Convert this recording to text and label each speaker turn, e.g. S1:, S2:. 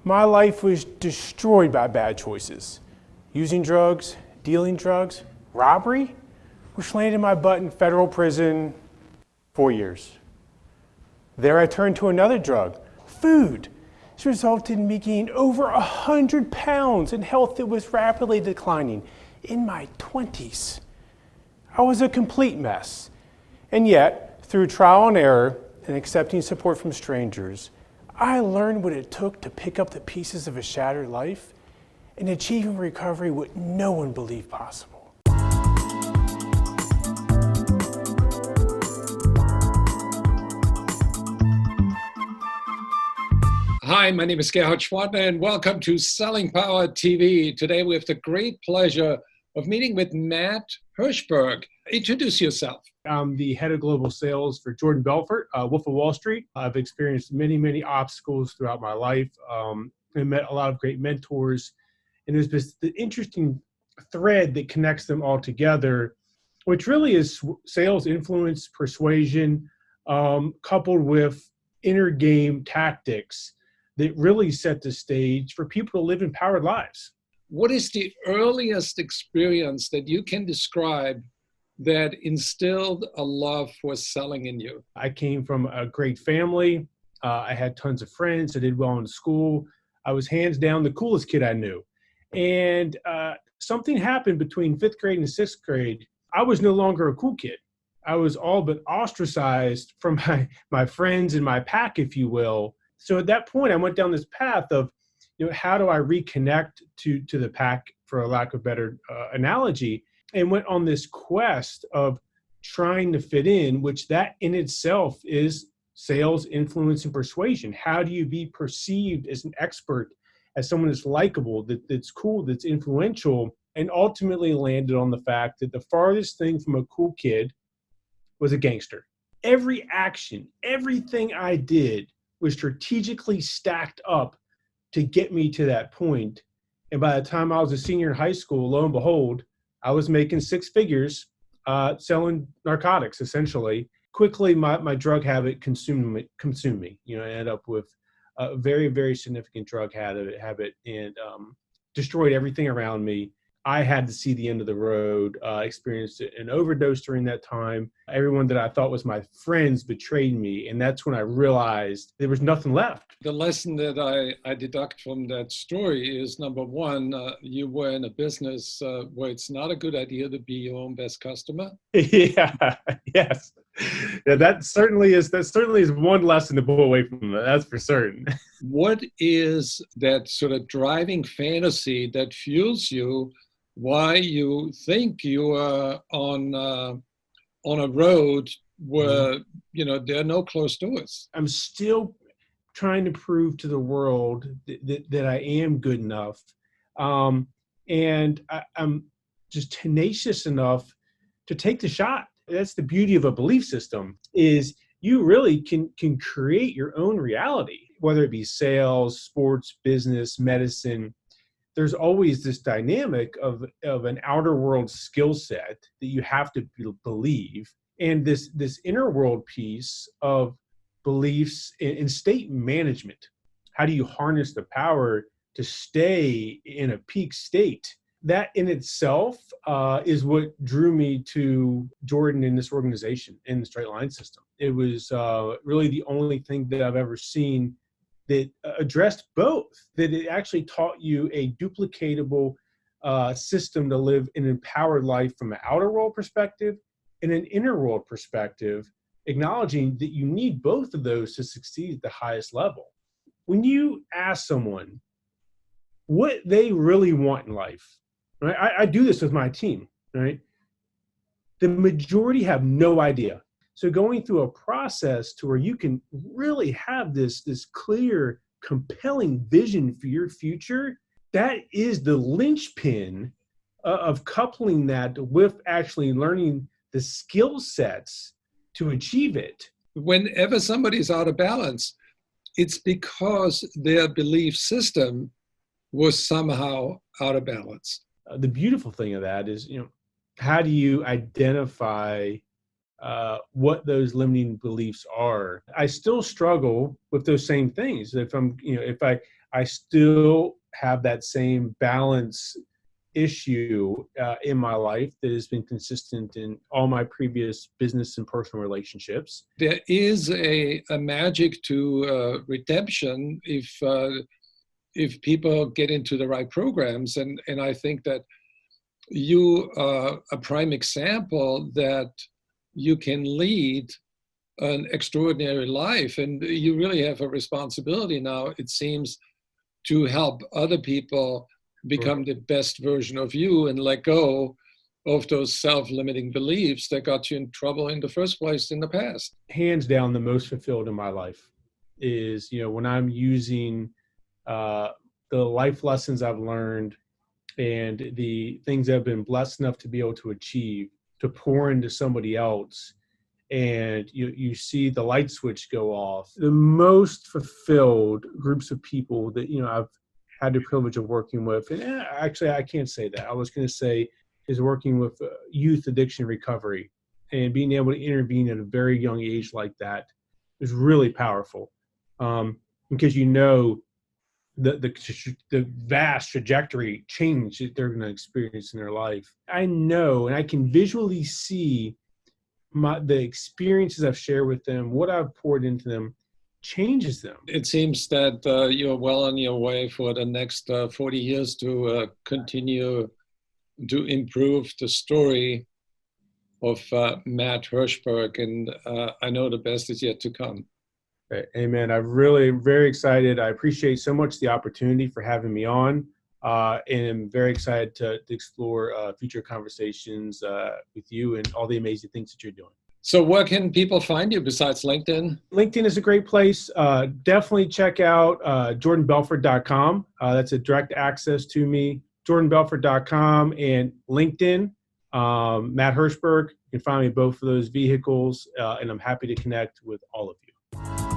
S1: My life was destroyed by bad choices. Using drugs, dealing drugs, robbery, which landed my butt in federal prison 4 years. There I turned to another drug, food. This resulted in me gaining over 100 pounds and health that was rapidly declining in my 20s. I was a complete mess. And yet, through trial and error and accepting support from strangers, I learned what it took to pick up the pieces of a shattered life and achieving recovery what no one believed possible.
S2: Hi, my name is Gerhard Schwartner, and welcome to Selling Power TV. Today we have the great pleasure of meeting with Matt Hirschfeld. Introduce yourself.
S1: I'm the head of global sales for Jordan Belfort, Wolf of Wall Street. I've experienced many obstacles throughout my life and met a lot of great mentors. And there's this the interesting thread that connects them all together, which really is sales influence, persuasion, coupled with inner game tactics that really set the stage for people to live empowered lives.
S2: What is the earliest experience that you can describe that instilled a love for selling in you?
S1: I came from a great family. I had tons of friends. I did well in school. I was hands down the coolest kid I knew. And something happened between 5th grade and 6th grade. I was no longer a cool kid. I was all but ostracized from my friends and my pack, if you will. So at that point, I went down this path of, how do I reconnect to the pack, for a lack of better analogy, and went on this quest of trying to fit in, which that in itself is sales, influence, and persuasion. How do you be perceived as an expert, as someone that's likable, that's cool, that's influential, and ultimately landed on the fact that the farthest thing from a cool kid was a gangster. Every action, everything I did was strategically stacked up to get me to that point. And by the time I was a senior in high school, lo and behold, I was making 6 figures selling narcotics, essentially. Quickly, my drug habit consumed me. I ended up with a very significant drug habit and destroyed everything around me. I had to see the end of the road, experienced an overdose during that time. Everyone that I thought was my friends betrayed me. And that's when I realized there was nothing left.
S2: The lesson that I deduct from that story is, number one, you were in a business where it's not a good idea to be your own best customer.
S1: Yeah, yes. Yeah, that certainly is one lesson to pull away from that. That's for certain.
S2: What is that sort of driving fantasy that fuels you? Why you think you are on a road where there are no closed doors?
S1: I'm still trying to prove to the world that I am good enough, and I'm just tenacious enough to take the shot. That's the beauty of a belief system, is you really can create your own reality, whether it be sales, sports, business, medicine. There's always this dynamic of an outer world skill set that you have to believe, and this inner world piece of beliefs in state management. How do you harness the power to stay in a peak state? That in itself is what drew me to Jordan in this organization, in the straight line system. It was really the only thing that I've ever seen that addressed both, that it actually taught you a duplicatable system to live an empowered life from an outer world perspective and an inner world perspective, acknowledging that you need both of those to succeed at the highest level. When you ask someone what they really want in life, right? I do this with my team, right? The majority have no idea. So going through a process to where you can really have this clear, compelling vision for your future, that is the linchpin of coupling that with actually learning the skill sets to achieve it.
S2: Whenever somebody's out of balance, it's because their belief system was somehow out of balance.
S1: The beautiful thing of that is, how do you identify what those limiting beliefs are? I still struggle with those same things. If I still have that same balance issue in my life that has been consistent in all my previous business and personal relationships.
S2: There is a magic to redemption if people get into the right programs. And I think that you are a prime example that you can lead an extraordinary life. And you really have a responsibility now, it seems, to help other people become the best version of you and let go of those self-limiting beliefs that got you in trouble in the first place in the past.
S1: Hands down, the most fulfilled in my life is, when I'm using the life lessons I've learned and the things I've been blessed enough to be able to achieve to pour into somebody else, and you see the light switch go off. The most fulfilled groups of people that I've had the privilege of working with, and actually I can't say that. I was going to say is working with youth addiction recovery, and being able to intervene at a very young age like that is really powerful, because the vast trajectory change that they're going to experience in their life. I know, and I can visually see the experiences I've shared with them, what I've poured into them, changes them.
S2: It seems that you're well on your way for the next 40 years to continue to improve the story of Matt Hirschberg, and I know the best is yet to come.
S1: Amen. I'm really very excited. I appreciate so much the opportunity for having me on, and I'm very excited to explore future conversations with you and all the amazing things that you're doing.
S2: So where can people find you besides LinkedIn?
S1: LinkedIn is a great place. Definitely check out jordanbelford.com. That's a direct access to me. jordanbelford.com and LinkedIn. Matt Hirschberg. You can find me both of those vehicles, and I'm happy to connect with all of you.